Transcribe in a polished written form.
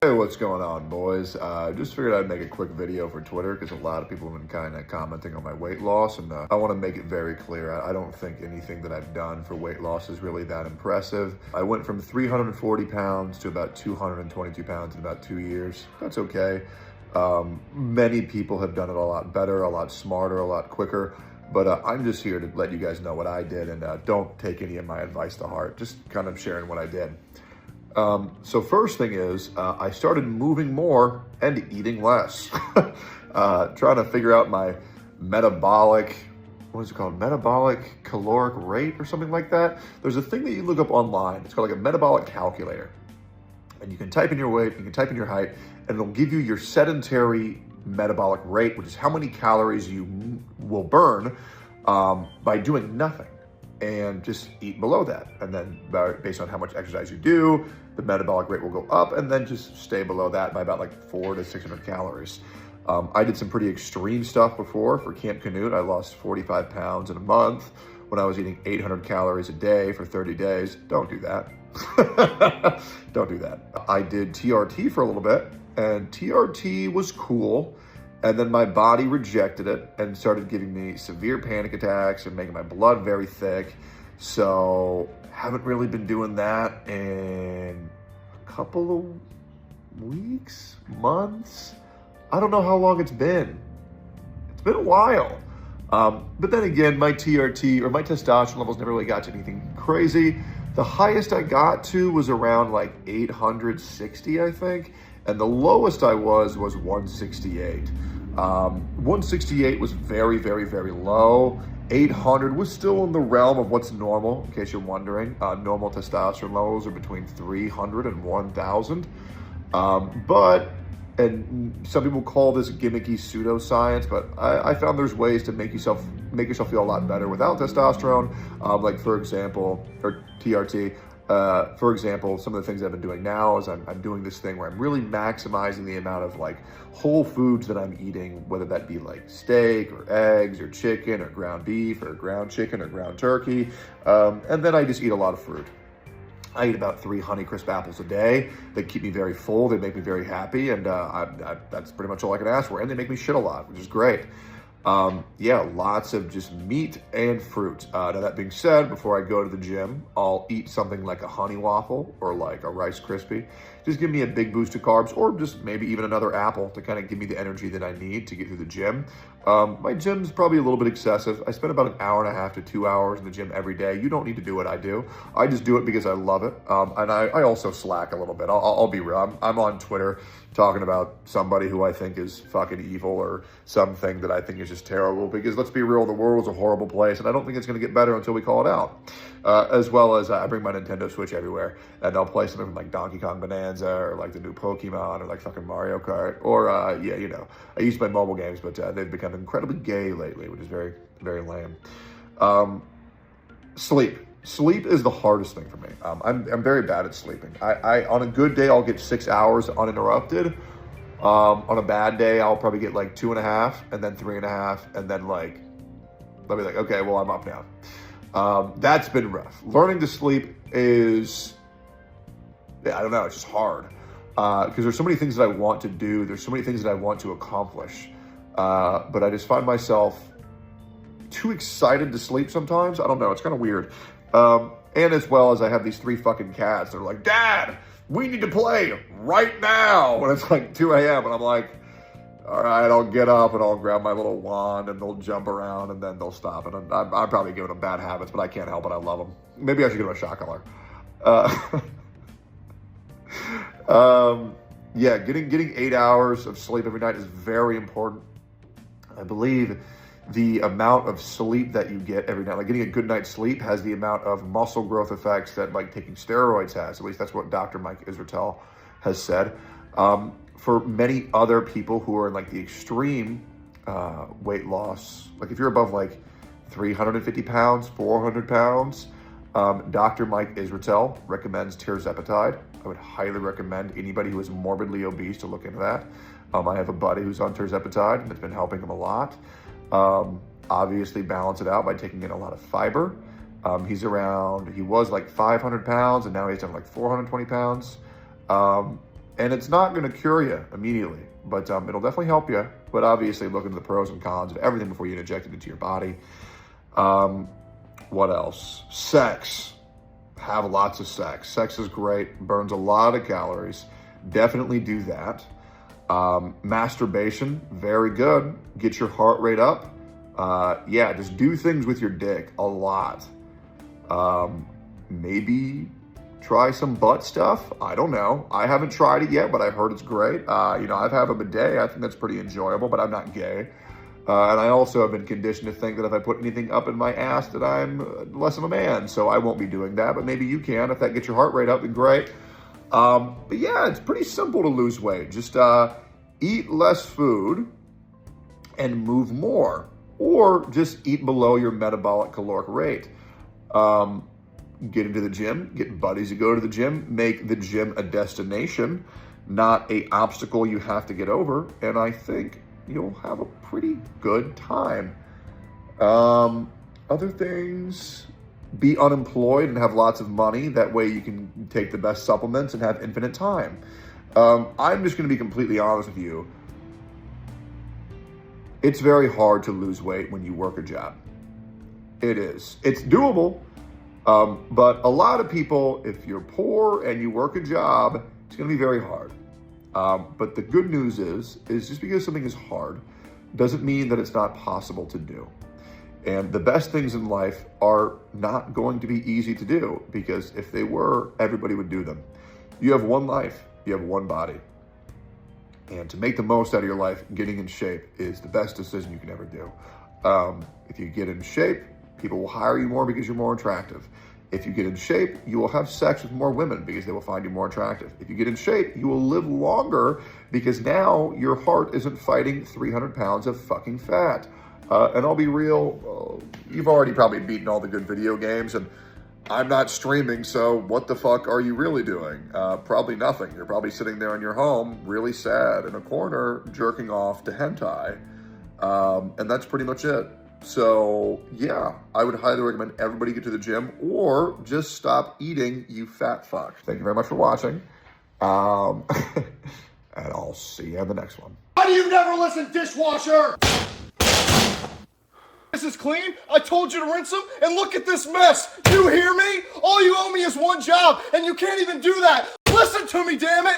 Hey, what's going on, boys? Just figured I'd make a quick video for Twitter because a lot of people have been kind of commenting on my weight loss, and I want to make it very clear. I don't think anything that I've done for weight loss is really that impressive. I went from 340 pounds to about 222 pounds in about 2 years. That's okay. Many people have done it a lot better, a lot smarter, a lot quicker. But I'm just here to let you guys know what I did, and don't take any of my advice to heart. Just kind of sharing what I did. So first thing is, I started moving more and eating less. Trying to figure out my metabolic, what is it called? Metabolic caloric rate or something like that. There's a thing that you look up online. It's called like a metabolic calculator. And you can type in your weight, you can type in your height, and it'll give you your sedentary metabolic rate, which is how many calories you will burn by doing nothing. And just eat below that. And then based on how much exercise you do, the metabolic rate will go up, and then just stay below that by about like 400 to 600 calories. I did some pretty extreme stuff before for Camp Canute. I lost 45 pounds in a month when I was eating 800 calories a day for 30 days. Don't do that. Don't do that. I did TRT for a little bit, and TRT was cool. And then my body rejected it and started giving me severe panic attacks and making my blood very thick. So haven't really been doing that in a couple of weeks, months. I don't know how long it's been. It's been a while. But then again, my TRT or my testosterone levels never really got to anything crazy. The highest I got to was around like 860, I think. And the lowest I was 168. 168 was very, very, very low. 800 was still in the realm of what's normal, in case you're wondering. Normal testosterone levels are between 300 and 1,000. And some people call this gimmicky pseudoscience, but I found there's ways to make yourself feel a lot better without testosterone. Like for example, or TRT. For example, some of the things I've been doing now is I'm doing this thing where I'm really maximizing the amount of like whole foods that I'm eating, whether that be like steak or eggs or chicken or ground beef or ground chicken or ground turkey. And then I just eat a lot of fruit. I eat about 3 Honeycrisp apples a day. They keep me very full. They make me very happy. And that's pretty much all I can ask for. And they make me shit a lot, which is great. Yeah, lots of just meat and fruit. Now that being said, before I go to the gym, I'll eat something like a honey waffle or like a Rice Krispie. Just give me a big boost of carbs, or just maybe even another apple to kind of give me the energy that I need to get through the gym. My gym's probably a little bit excessive. I spend about an hour and a half to 2 hours in the gym every day. You don't need to do what I do. I just do it because I love it. And I also slack a little bit. I'll be real. I'm on Twitter talking about somebody who I think is fucking evil or something that I think is just terrible, because let's be real, the world's a horrible place, and I don't think it's going to get better until we call it out. As well as I bring my Nintendo Switch everywhere, and I'll play something from like Donkey Kong Bonanza or like the new Pokemon or like fucking Mario Kart, or yeah, you know, I use my mobile games, but they've become incredibly gay lately, which is very, very lame. Sleep is the hardest thing for me. I'm very bad at sleeping. I on a good day, I'll get 6 hours uninterrupted. On a bad day, I'll probably get like 2.5, and then 3.5, and then like, I'll be like, okay, well, I'm up now. That's been rough. Learning to sleep is, I don't know, it's just hard. Because there's so many things that I want to do. There's so many things that I want to accomplish. But I just find myself too excited to sleep sometimes. I don't know, it's kind of weird. And as well as I have these 3 fucking cats. They're like, Dad, we need to play right now. When it's like 2 a.m. and I'm like, all right, I'll get up and I'll grab my little wand and they'll jump around and then they'll stop. And I'm probably giving them bad habits, but I can't help it. I love them. Maybe I should give them a shot collar. Yeah, getting 8 hours of sleep every night is very important. I believe the amount of sleep that you get every night, like getting a good night's sleep, has the amount of muscle growth effects that like taking steroids has. At least that's what Dr. Mike Israetel has said. For many other people who are in like the extreme weight loss, like if you're above like 350 pounds, 400 pounds, Dr. Mike Israetel recommends tirzepatide. I would highly recommend anybody who is morbidly obese to look into that. I have a buddy who's on tirzepatide, and it's been helping him a lot. Obviously balance it out by taking in a lot of fiber. He was like 500 pounds, and now he's down like 420 pounds. And it's not going to cure you immediately, but it'll definitely help you. But obviously look into the pros and cons of everything before you inject it into your body. What else? Sex. Have lots of sex. Sex is great, burns a lot of calories. Definitely do that. Masturbation, very good. Get your heart rate up. Yeah, just do things with your dick a lot. Maybe try some butt stuff. I don't know. I haven't tried it yet, but I heard it's great. I've had a bidet. I think that's pretty enjoyable, but I'm not gay. And I also have been conditioned to think that if I put anything up in my ass that I'm less of a man. So I won't be doing that, but maybe you can. If that gets your heart rate up, then great. But yeah, it's pretty simple to lose weight. Just eat less food and move more, or just eat below your metabolic caloric rate. Get into the gym, get buddies to go to the gym, make the gym a destination, not an obstacle you have to get over, and I think you'll have a pretty good time. Other things, be unemployed and have lots of money. That way you can take the best supplements and have infinite time. I'm just gonna be completely honest with you. It's very hard to lose weight when you work a job. It is. It's doable. But a lot of people, if you're poor and you work a job, it's going to be very hard. But the good news is just because something is hard doesn't mean that it's not possible to do. And the best things in life are not going to be easy to do, because if they were, everybody would do them. You have one life, you have one body. And to make the most out of your life, getting in shape is the best decision you can ever do. If you get in shape, people will hire you more because you're more attractive. If you get in shape, you will have sex with more women because they will find you more attractive. If you get in shape, you will live longer because now your heart isn't fighting 300 pounds of fucking fat. And I'll be real, you've already probably beaten all the good video games, and I'm not streaming, so what the fuck are you really doing? Probably nothing. You're probably sitting there in your home, really sad, in a corner, jerking off to hentai. And that's pretty much it. So yeah, I would highly recommend everybody get to the gym, or just stop eating, you fat fuck. Thank you very much for watching. And I'll see you in the next one. Why do you never listen, dishwasher? This is clean. I told you to rinse them, and look at this mess. You hear me? All you owe me is one job, and you can't even do that. Listen to me, damn it.